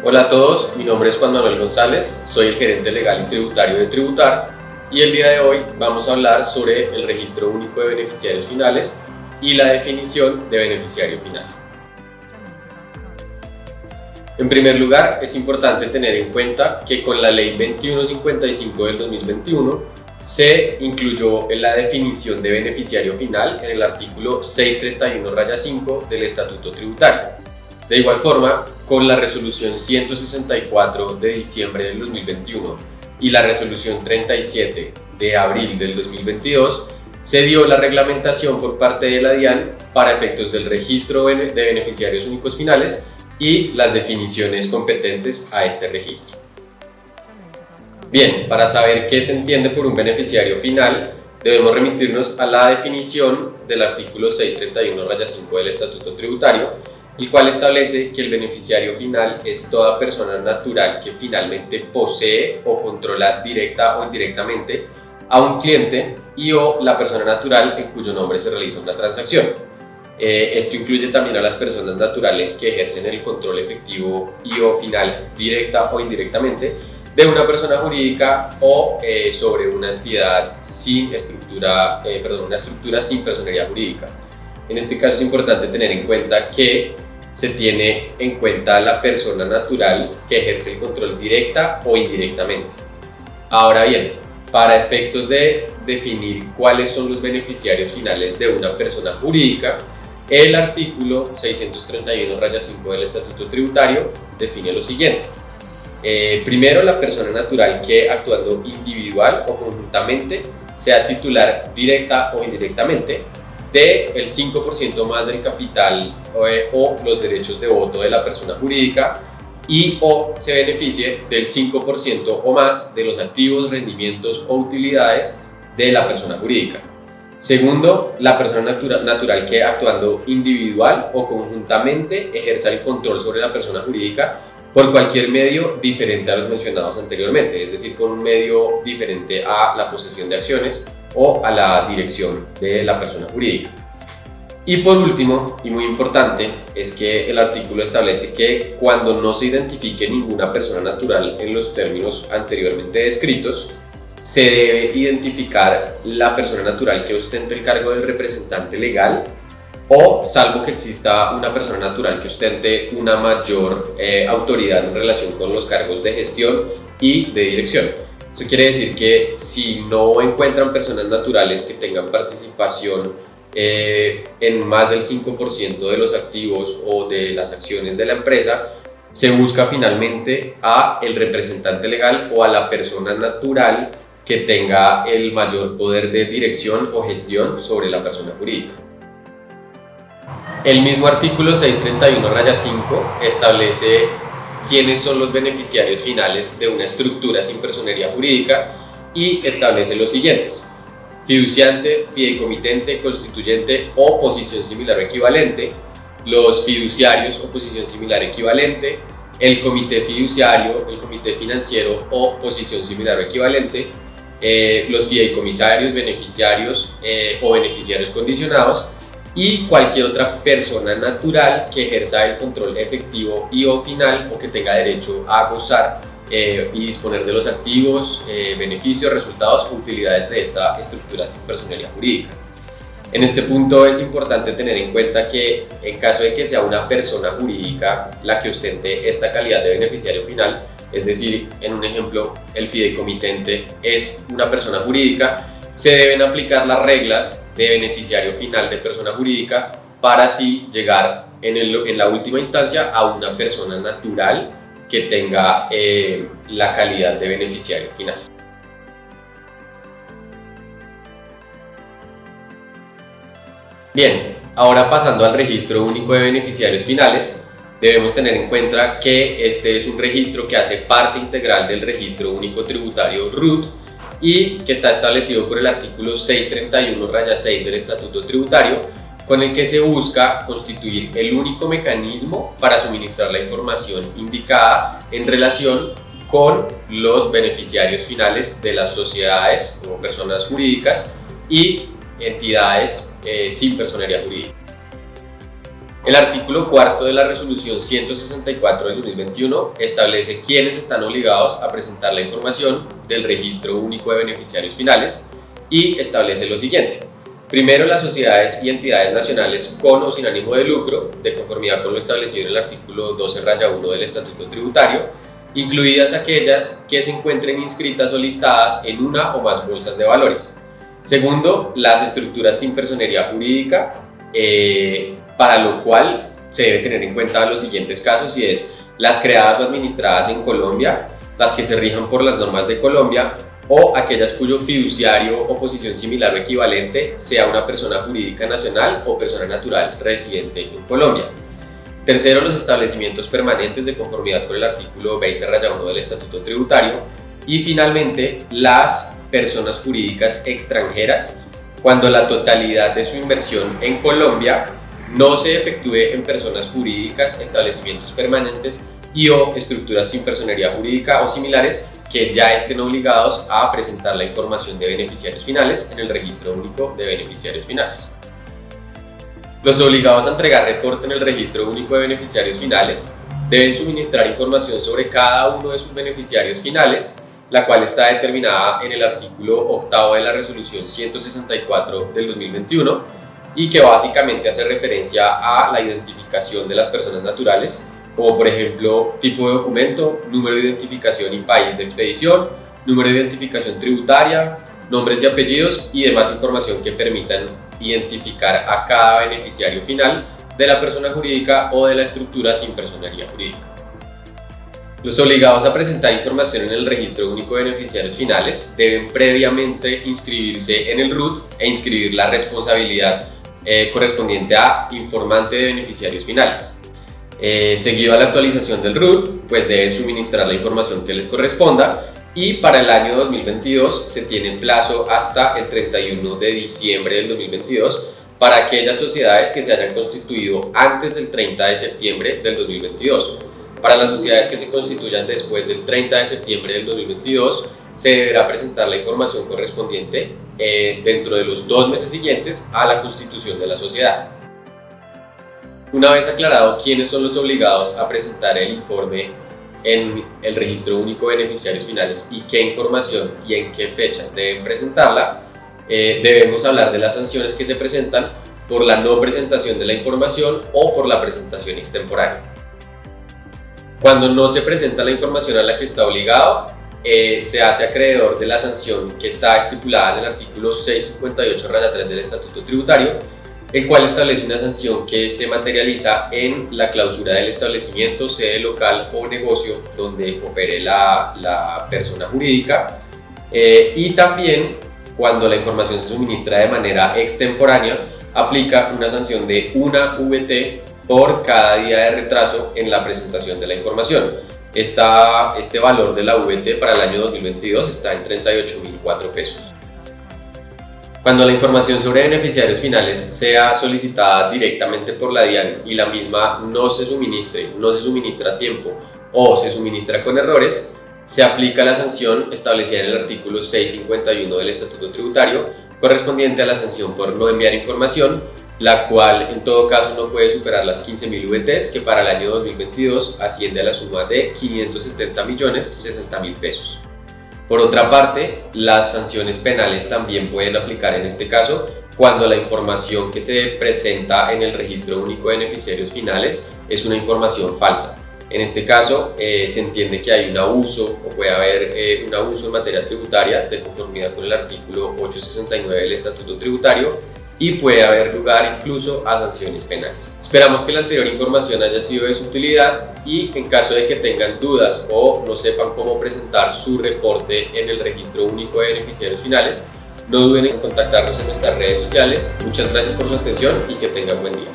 Hola a todos, mi nombre es Juan Manuel González, soy el gerente legal y tributario de Tributar y el día de hoy vamos a hablar sobre el registro único de beneficiarios finales y la definición de beneficiario final. En primer lugar, es importante tener en cuenta que con la Ley 2155 del 2021 se incluyó en la definición de beneficiario final en el artículo 631-5 del Estatuto Tributario. De igual forma, con la resolución 164 de diciembre del 2021 y la resolución 37 de abril del 2022, se dio la reglamentación por parte de la DIAN para efectos del registro de beneficiarios únicos finales y las definiciones competentes a este registro. Bien, para saber qué se entiende por un beneficiario final, debemos remitirnos a la definición del artículo 631-5 del Estatuto Tributario, el cual establece que el beneficiario final es toda persona natural que finalmente posee o controla directa o indirectamente a un cliente y o la persona natural en cuyo nombre se realiza una transacción. Esto incluye también a las personas naturales que ejercen el control efectivo y o final directa o indirectamente de una persona jurídica o sobre una entidad sin estructura, una estructura sin personería jurídica. En este caso es importante tener en cuenta que se tiene en cuenta la persona natural que ejerce el control directa o indirectamente. Ahora bien, para efectos de definir cuáles son los beneficiarios finales de una persona jurídica, el artículo 631-5 del Estatuto Tributario define lo siguiente. Primero, la persona natural que actuando individual o conjuntamente sea titular directa o indirectamente del 5% más del capital o los derechos de voto de la persona jurídica y o se beneficie del 5% o más de los activos, rendimientos o utilidades de la persona jurídica. Segundo, la persona natural que actuando individual o conjuntamente ejerza el control sobre la persona jurídica por cualquier medio diferente a los mencionados anteriormente, es decir, por un medio diferente a la posesión de acciones o a la dirección de la persona jurídica. Y por último, y muy importante, es que el artículo establece que cuando no se identifique ninguna persona natural en los términos anteriormente descritos, se debe identificar la persona natural que ostente el cargo del representante legal o, salvo que exista una persona natural que ostente una mayor autoridad en relación con los cargos de gestión y de dirección. Eso quiere decir que si no encuentran personas naturales que tengan participación en más del 5% de los activos o de las acciones de la empresa, se busca finalmente a el representante legal o a la persona natural que tenga el mayor poder de dirección o gestión sobre la persona jurídica. El mismo artículo 631-5 establece quiénes son los beneficiarios finales de una estructura sin personería jurídica y establece los siguientes: fiduciante, fideicomitente, constituyente o posición similar o equivalente, los fiduciarios o posición similar equivalente, el comité fiduciario, el comité financiero o posición similar o equivalente, los fideicomisarios, beneficiarios o beneficiarios condicionados y cualquier otra persona natural que ejerza el control efectivo y o final o que tenga derecho a gozar y disponer de los activos, beneficios, resultados o utilidades de esta estructura sin personería jurídica. En este punto es importante tener en cuenta que en caso de que sea una persona jurídica la que ostente esta calidad de beneficiario final, es decir, en un ejemplo, el fideicomitente es una persona jurídica, se deben aplicar las reglas de beneficiario final de persona jurídica para así llegar en la última instancia a una persona natural que tenga la calidad de beneficiario final. Bien, ahora pasando al registro único de beneficiarios finales, debemos tener en cuenta que este es un registro que hace parte integral del registro único tributario RUT y que está establecido por el artículo 631-6 del Estatuto Tributario, con el que se busca constituir el único mecanismo para suministrar la información indicada en relación con los beneficiarios finales de las sociedades como personas jurídicas y entidades sin personería jurídica. El artículo cuarto de la resolución 164 del 2021 establece quiénes están obligados a presentar la información del registro único de beneficiarios finales y establece lo siguiente. Primero, las sociedades y entidades nacionales con o sin ánimo de lucro, de conformidad con lo establecido en el artículo 12-1 del Estatuto Tributario, incluidas aquellas que se encuentren inscritas o listadas en una o más bolsas de valores. Segundo, las estructuras sin personería jurídica, para lo cual se debe tener en cuenta los siguientes casos, y es las creadas o administradas en Colombia, las que se rijan por las normas de Colombia, o aquellas cuyo fiduciario o posición similar o equivalente sea una persona jurídica nacional o persona natural residente en Colombia. Tercero, los establecimientos permanentes de conformidad con el artículo 20-1 del Estatuto Tributario. Y finalmente, las personas jurídicas extranjeras, cuando la totalidad de su inversión en Colombia no se efectúe en personas jurídicas, establecimientos permanentes y o estructuras sin personería jurídica o similares que ya estén obligados a presentar la información de beneficiarios finales en el Registro Único de Beneficiarios Finales. Los obligados a entregar reporte en el Registro Único de Beneficiarios Finales deben suministrar información sobre cada uno de sus beneficiarios finales, la cual está determinada en el artículo 8 de la resolución 164 del 2021 y que básicamente hace referencia a la identificación de las personas naturales, como por ejemplo tipo de documento, número de identificación y país de expedición, número de identificación tributaria, nombres y apellidos y demás información que permitan identificar a cada beneficiario final de la persona jurídica o de la estructura sin personería jurídica. Los obligados a presentar información en el Registro Único de Beneficiarios Finales deben previamente inscribirse en el RUT e inscribir la responsabilidad correspondiente a informante de beneficiarios finales. Seguido a la actualización del RUT, pues deben suministrar la información que les corresponda, y para el año 2022 se tiene plazo hasta el 31 de diciembre del 2022 para aquellas sociedades que se hayan constituido antes del 30 de septiembre del 2022. Para las sociedades que se constituyan después del 30 de septiembre del 2022, se deberá presentar la información correspondiente dentro de los 2 meses siguientes a la constitución de la sociedad. Una vez aclarado quiénes son los obligados a presentar el informe en el Registro Único de Beneficiarios Finales y qué información y en qué fechas deben presentarla, debemos hablar de las sanciones que se presentan por la no presentación de la información o por la presentación extemporánea. Cuando no se presenta la información a la que está obligado, se hace acreedor de la sanción que está estipulada en el artículo 658-3 del Estatuto Tributario, el cual establece una sanción que se materializa en la clausura del establecimiento, sede local o negocio donde opere la persona jurídica, y también cuando la información se suministra de manera extemporánea, aplica una sanción de una VT por cada día de retraso en la presentación de la información. Este valor de la VT para el año 2022 está en 38.004 pesos. Cuando la información sobre beneficiarios finales sea solicitada directamente por la DIAN y la misma no se suministra a tiempo o se suministra con errores, se aplica la sanción establecida en el artículo 651 del Estatuto Tributario, correspondiente a la sanción por no enviar información, la cual en todo caso no puede superar las 15.000 VTs, que para el año 2022 asciende a la suma de 570.060.000 pesos. Por otra parte, las sanciones penales también pueden aplicar en este caso cuando la información que se presenta en el Registro Único de Beneficiarios Finales es una información falsa. En este caso, se entiende que hay un abuso o puede haber un abuso en materia tributaria de conformidad con el artículo 869 del Estatuto Tributario y puede haber lugar incluso a sanciones penales. Esperamos que la anterior información haya sido de su utilidad y en caso de que tengan dudas o no sepan cómo presentar su reporte en el Registro Único de Beneficiarios Finales, no duden en contactarnos en nuestras redes sociales. Muchas gracias por su atención y que tengan buen día.